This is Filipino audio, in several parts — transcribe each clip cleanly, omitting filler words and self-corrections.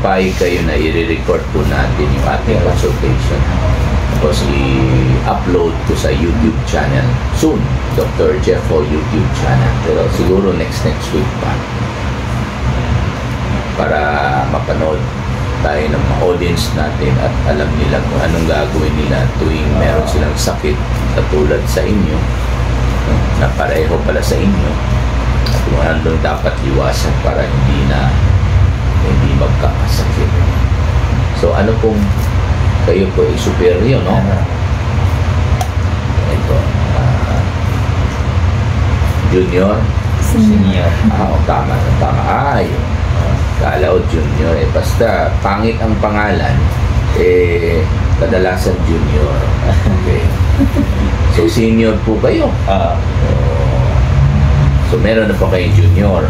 papayag kayo na i-record po natin yung ating consultation. Tapos i-upload ko sa YouTube channel soon, Dr. Jeffo YouTube channel. Pero siguro next week pa. Para mapanood tayo ng mga audience natin at alam nila kung anong gagawin nila tuwing meron silang sakit katulad sa inyo, na pareho pala sa inyo, at kung anong dapat iwasan para hindi magkakasakit. So ano kung kayo po ay superior, no? Ito, junior? Senior. Tama. Ay, kala o junior. Basta pangit ang pangalan, kadalasan junior. Okay. So, senior po kayo. So, meron na po kayong junior.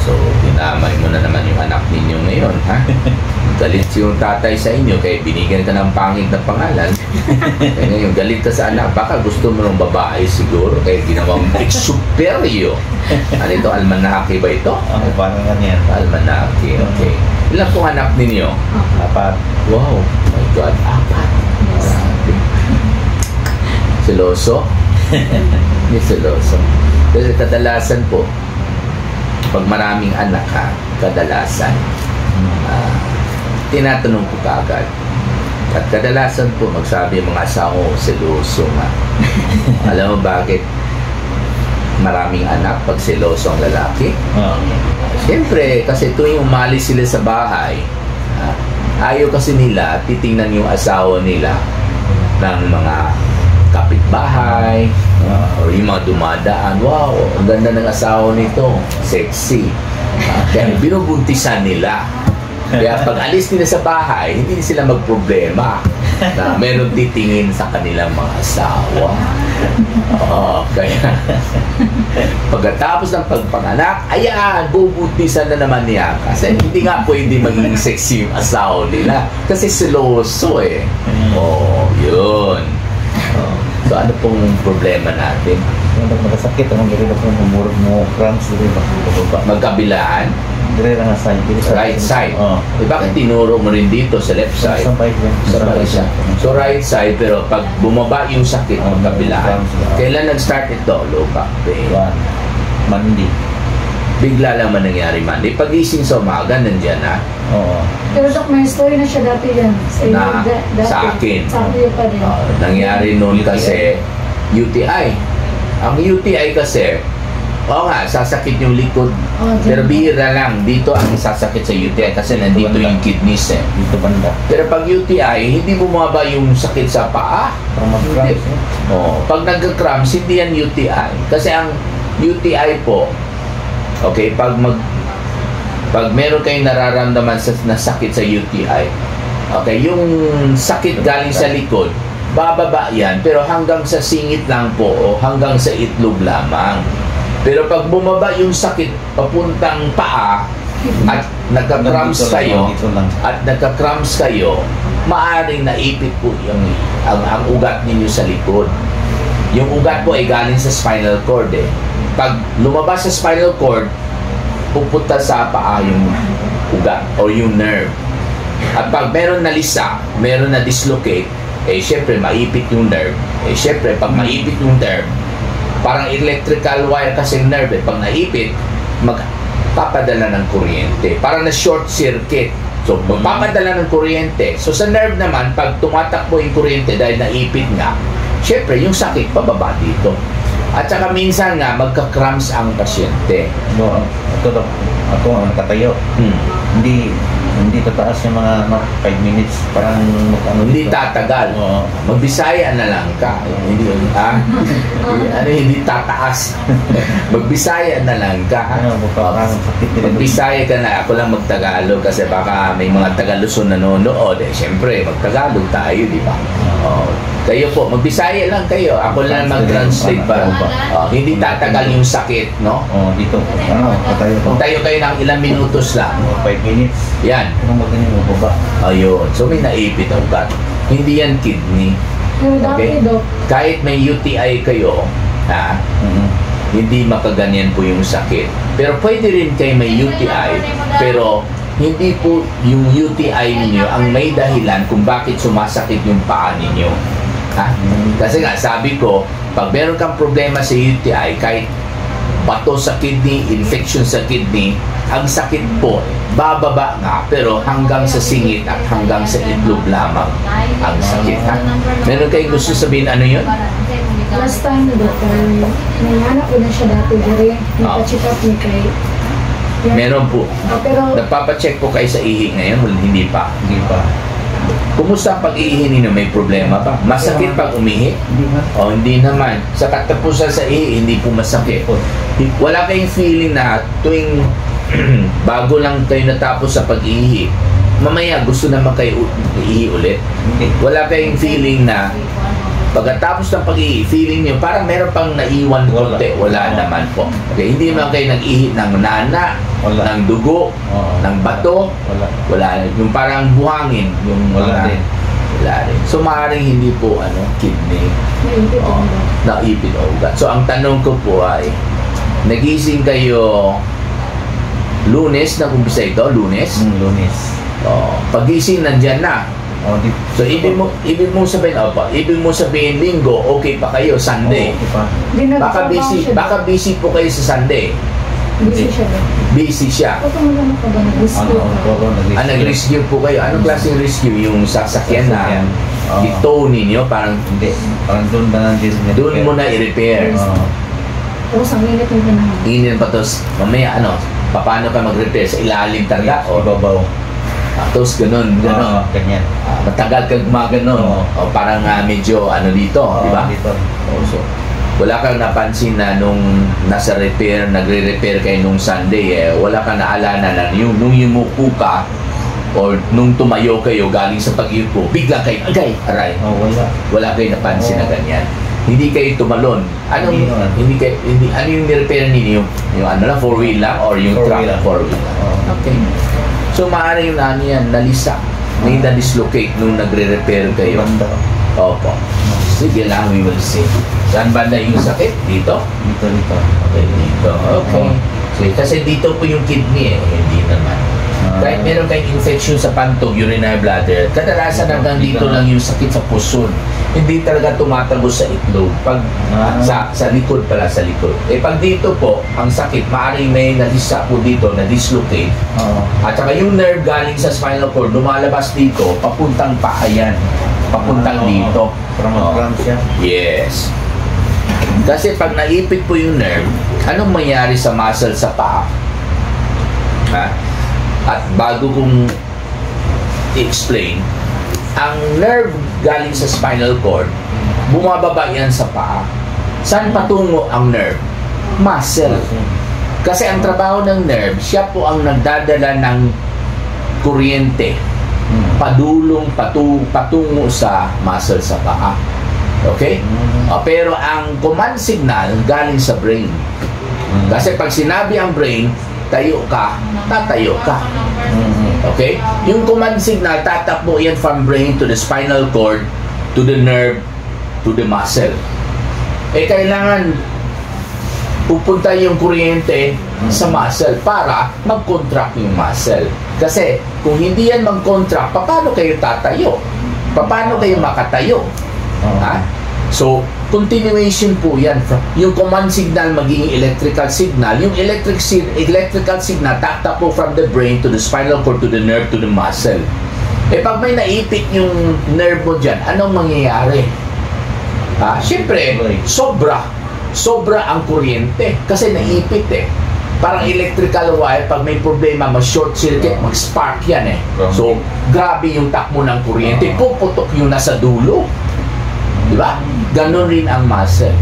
So, tinamay mo na naman yung anak ninyo ngayon, ha? Galit yung tatay sa inyo, kaya binigyan ka ng pangit na pangalan. Kaya ngayon, galit ka sa anak. Baka gusto mo ng babae siguro, kaya ginawang superior. Ano ito? Almanaki ba ito? Parang ganyan. Almanaki, okay. Ilan pong anak ninyo? 4. Wow, my God, 4. Seloso? Hindi seloso. Kasi kadalasan po, pag maraming anak ka, kadalasan, tinatanong ko kaagad. At kadalasan po, magsabi yung mga asawa ko, seloso nga. Alam mo bakit maraming anak pag seloso ang lalaki? Siyempre, kasi tuwing umalis sila sa bahay, ayaw kasi nila, titingnan yung asawa nila ng mga kapitbahay, or yung mga dumadaan. Wow, ang ganda ng asawa nito, sexy. Kaya binubuntisan nila. Kaya pag alis nila sa bahay, hindi sila magproblema na meron titingin sa kanilang mga asawa. Kaya pagkatapos ng pagpanganak, ayan, bubuntisan na naman niya. Kasi hindi nga pwede maging sexy yung asawa nila. Kasi seloso eh. Yun. So ano pong problema natin? Magkasakit, ang gano'n po umurog mo, cramps, magkabilaan? Dire lang side. Right side? Bakit tinuro mo rin dito sa left side? Sa right side. So right side, pero pag bumaba yung sakit, magkabilaan. Kailan nag-start ito? Low back pain. Monday. Bigla lang man nangyari Monday. Pagising sa umaga, nandiyan na. Pero Dok, may story na siya dati yan. Sa akin. Sa akin pa rin. Nangyari noon kasi UTI. Ang UTI kasi, sasakit yung likod. Pero bihira lang. Dito ang sasakit sa UTI kasi nandito yung kidneys eh. Dito banda. Pero pag UTI, hindi bumaba yung sakit sa paa. Pag nagka-cramps, hindi yan UTI. Kasi ang UTI po, okay, pag meron kayong nararamdaman na sakit sa UTI, okay, yung sakit galing sa likod, bababa yan, pero hanggang sa singit lang po o hanggang sa itlog lamang. Pero pag bumaba yung sakit papuntang paa at nagka-cramps kayo, maaaring naipit po ang ugat ninyo sa likod. Yung ugat po ay galing sa spinal cord eh. Pag lumabas sa spinal cord, pupunta sa paa yung ugat o yung nerve. At pag meron na lisa, meron na dislocate, syempre maipit yung nerve. Syempre pag maipit yung nerve, parang electrical wire kasi yung nerve, pag naipit, magpapadala ng kuryente. Parang na short circuit. So magpapadala ng kuryente. So sa nerve naman, pag tumatakbo yung kuryente dahil naipit nga, syempre yung sakit pababa dito. At saka minsan nga, magka-cramps ang pasyente. Ako ang nakatayo. Hindi tataas yung mga 5 minutes. Parang hindi tatagal. Magbisaya na lang ka. Hindi tataas. Magbisaya na lang ka. Magbisaya ka na. Ako lang magtagalog kasi baka may mga Tagaluson nanonood. Siyempre, magtagalog tayo, di ba? Kayo po, magbisaya lang kayo. Ako lang mag-translate para hindi tatagal yung sakit, no? Dito. Tayo kayo ng ilang minutos lang. 5 minutes. Yan. Kung magaling mo baba. Ayun. So may naipit ang ugat. Hindi yan kidney. Okay? Kahit may UTI kayo, hindi makaganyan po yung sakit. Pero pwede rin kayo may UTI, pero hindi po yung UTI ninyo ang may dahilan kung bakit sumasakit yung paa ninyo. Ha? Kasi nga, sabi ko, pag meron kang problema sa UTI, kahit bato sa kidney, infection sa kidney, ang sakit po, bababa nga, pero hanggang sa singit at hanggang sa itlog lamang ang sakit. Ha? Meron kayong gusto sabihin ano yun? Last time na doctor, nanganak ko na siya dati diri. Nagpa-check up ni kay. Meron po. Pero Nagpapacheck po kayo sa ihi ngayon? Hindi pa. Hindi pa. Kumusta ang pag-iihi ninyo? May problema ba? Masakit pag umihi? Hindi na. O hindi naman. Sa katapusan sa ihi, hindi po masakit. Wala kayong feeling na tuwing bago lang kayo natapos sa pag-ihi, mamaya gusto naman kayo iihi ulit? Hindi. Wala kayong feeling na pagkatapos ng pag-ihi, feeling nyo parang meron pang naiwan konti? Wala naman po. Okay, hindi naman kayo nag-ihi ng nana, Wala. ng dugo, ng bato. Wala. Wala. Yung parang buhangin. Yung Wala mga- din. Wala rin. So, maaaring hindi po, kidney. naipit Oh, ang naipit o ugat. So, ang tanong ko po ay, nagising kayo Lunes, nag-umpisa ito, Lunes. Lunes. Oh, pagising, nandyan na. Di. So, ibig mo sabihin, Linggo, okay pa kayo, Sunday. Okay pa. Di Baka busy po kayo sa Sunday. Busy siya ba? Busy siya. Ito mo lang ka ba? Nag-rescue ka? Nag-rescue po kayo. Anong klaseng rescue? Yung sasakyan na Sasakyan. Oo. ito ninyo, parang Hindi. Parang doon ba nandun? doon mo na i-repair. Tapos ang init ng panahon. Inin pa tos, mamaya paano ka mag-repair? Sa ilalim talaga? O Ibabaw. tapos ganun. Ganyan. Matagal kang gumagano. O parang medyo dito, di ba? Dito. So, wala kang napansin na nung nasa repair, nagre-repair kayo nung Sunday, wala kang naalala na nung yumuko ka or nung tumayo kayo galing sa pag-iupo, bigla kayo, aray. Wala. Wala kayo napansin na ganyan. Hindi kayo tumalon. Ano yung ni-repair ninyo? Yung four-wheel lang or yung truck? Four-wheel lang. Okay. So, maaaring yung yan, nalisa. May na-dislocate nung nagre-repair kayo. Banda. Opo. Sige lang, we will see. Saan banda yung sakit? Dito? Dito. Okay, dito. Okay. So, kasi dito po yung kidney hindi naman. Kahit meron kayong infection sa pantog, urinary bladder, kadalasan hanggang dito lang yung sakit sa puson. Hindi talaga tumatagos sa itlog. Pag sa likod pala, sa likod. Pag dito po, ang sakit, maaaring may nalisa po dito, na-dislocate. At saka yung nerve galing sa spinal cord, lumalabas dito, papuntang paa yan. Papuntang dito. Para mag-cramp siya. Yes. Kasi pag naipit po yung nerve, anong mangyari sa muscle sa paa? At bago kong i-explain, ang nerve galing sa spinal cord, bumababa yan sa paa. Saan patungo ang nerve? Muscle. Kasi ang trabaho ng nerve, siya po ang nagdadala ng kuryente patungo sa muscle sa paa. Okay? Pero ang command signal galing sa brain. Kasi pag sinabi ang brain, tayo ka, tatayo ka. Okay? Yung command signal, tatakbo yan from brain to the spinal cord, to the nerve, to the muscle. Kailangan pupunta yung kuryente sa muscle para mag-contract yung muscle. Kasi kung hindi yan mag-contract, paano kayo tatayo? Paano kayo makatayo? So, continuation po yan. Yung command signal magiging electrical signal. Yung electrical signal tatakbo from the brain to the spinal cord, to the nerve, to the muscle. Pag may naipit yung nerve mo dyan, anong mangyayari? Siyempre, sobra ang kuryente kasi naipit Parang electrical wire, pag may problema, mag-short circuit, mag-spark yan So, grabe yung takbo ng kuryente. Puputok yung nasa dulo. Diba? Ganon rin ang muscle.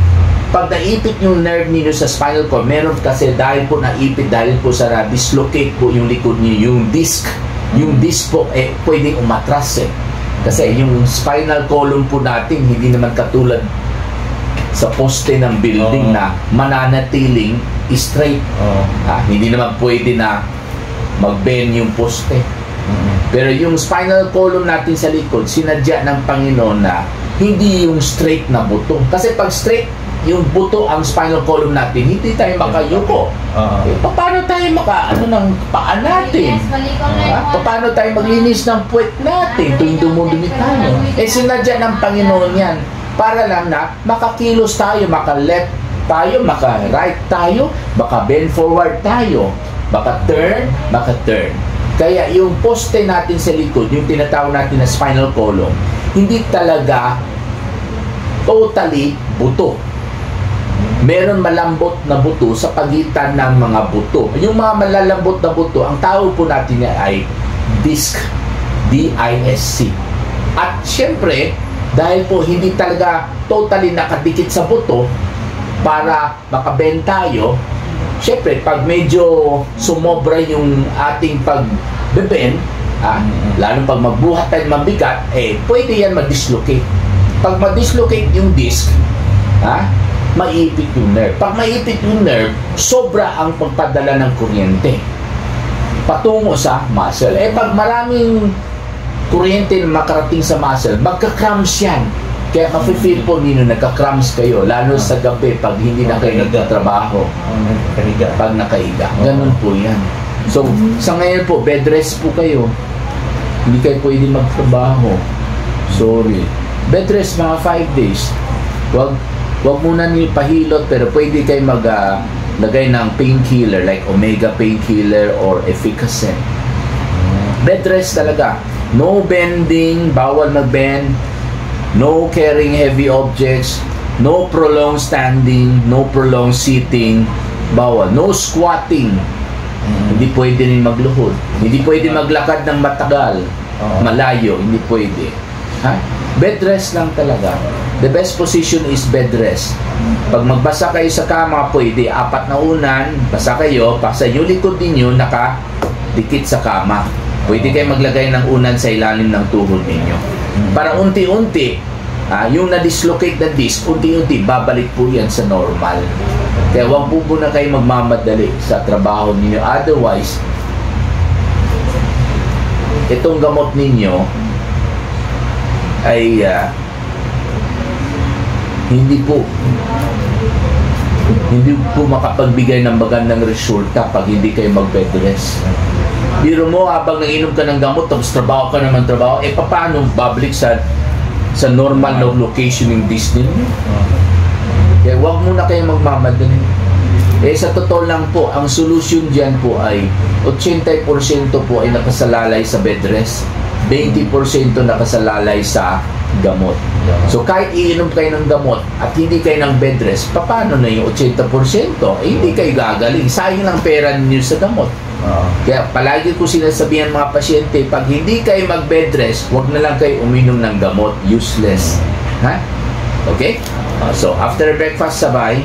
Pag naipit yung nerve ninyo sa spinal cord, meron kasi dahil po naipit, dahil po sa dislocate po yung likod niyo, yung disc. Yung disc po, pwedeng umatras Kasi yung spinal column po natin, hindi naman katulad sa poste ng building na mananatiling straight. Hindi naman pwede na mag-bend yung poste. Pero yung spinal column natin sa likod, sinadya ng Panginoon na hindi yung straight na buto. Kasi pag straight yung buto ang spinal column natin, hindi tayo makayuko. Paano tayo ng paa natin? Paano tayo maglinis ng puwet natin tuwing dumudumi tayo? Sinadya ng Panginoon yan para lang na makakilos tayo, maka-left tayo, maka-right tayo, maka-bend forward tayo, maka-turn. Kaya yung poste natin sa likod, yung tinatawag natin na spinal column, hindi talaga totally buto. Meron malambot na buto sa pagitan ng mga buto. Yung mga malalambot na buto, ang tawag po natin ay disc, D-I-S-C. At syempre, dahil po hindi talaga totally nakadikit sa buto para makabend tayo, syempre, pag medyo sumobra yung ating pag-bend, lalo pag magbuhat tayo mabigat, pwede yan mag-dislocate. Pag mag-dislocate yung disc, maipit yung nerve. Pag maipit yung nerve, sobra ang pagpadala ng kuryente patungo sa muscle. Pag maraming kuryente na makarating sa muscle, magka-cramps yan. Kaya mafe-feel po ninyo, nagka-cramps kayo, lalo sa gabi pag hindi na kayo nagtatrabaho. Pag nakahiga. Ganun po yan. So, sa ngayon po, bed rest po kayo. Hindi kayo pwede magtrabaho. Sorry. Bed rest mga 5 days. Huwag muna niyo pahilot, pero pwede kayo maglagay ng painkiller like Omega painkiller or Efficacent. Bed rest talaga. No bending, bawal mag-bend. No carrying heavy objects. No prolonged standing. No prolonged sitting. Bawal. No squatting. Hindi pwede rin magluhod. Hindi pwede maglakad ng matagal. Malayo. Hindi pwede. Bed rest lang talaga. The best position is bed rest. Pag magbasa kayo sa kama, pwede 4 na unan, basa kayo, pasa yung likod ninyo nakadikit sa kama. Pwede kayo maglagay ng unan sa ilalim ng tuhod ninyo. Para unti-unti, yung na-dislocate na disc, unti-unti, babalik po yan sa normal. Kaya huwag po muna kayo magmamadali sa trabaho ninyo. Otherwise, itong gamot ninyo ay hindi po makapagbigay ng magandang resulta pag hindi kayo mag-bed rest. Biro mo, habang nainom ka ng gamot, tapos trabaho ka naman trabaho, paano babalik sa normal na location yung disc ninyo? Kaya huwag muna kayo magmamadali. Sa totoo lang po, ang solution dyan po ay 80% po ay nakasalalay sa bed rest, 20% nakasalalay sa gamot. So kahit iinom kayo ng gamot at hindi kayo ng bed rest, paano na yung 80%? Hindi kayo gagaling. Sayang lang pera ninyo sa gamot. Kaya palagi ko sinasabihan mga pasyente, pag hindi kayo mag-bed rest, huwag na lang kayo uminom ng gamot. Useless. Okay? So after breakfast sabay,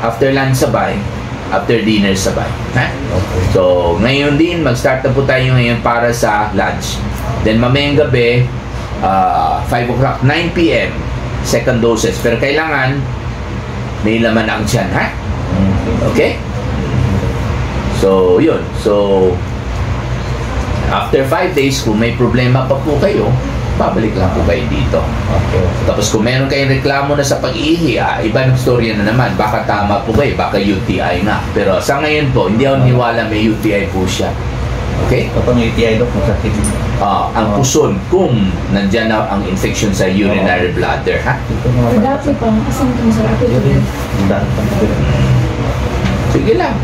after lunch sabay, after dinner sabay. So ngayon din, mag-start na po tayo ngayon para sa lunch. Then mamayang gabi, 5 o'clock, 9 p.m. second doses. Pero kailangan may laman ang tiyan, Okay? So, yun. So, after 5 days, kung may problema pa po kayo, babalik lang po kayo dito. Okay. Tapos kung meron kayong reklamo na sa pag-ihi, ibang storya na naman. Baka tama po kayo, baka UTI nga. Pero sa ngayon po, hindi ako niwala may UTI po siya. Okay? Kapag may UTI, Dok, masakit. Ang puson, kung nandyan na ang infection sa urinary bladder, Dati pa, asang ito masarap ito. Sige lang.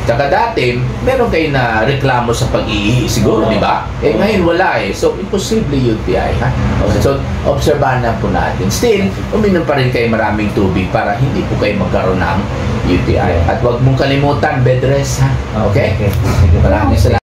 Tsaka dati, meron kayo na reklamo sa pag-iihi, siguro, di ba? Ngayon wala So, imposible UTI, Okay, so, obserbahan na po natin. Still, uminom pa rin kayo maraming tubig para hindi po kayo magkaroon ng UTI. At huwag mong kalimutan, bed rest, Okay? Maraming salamat.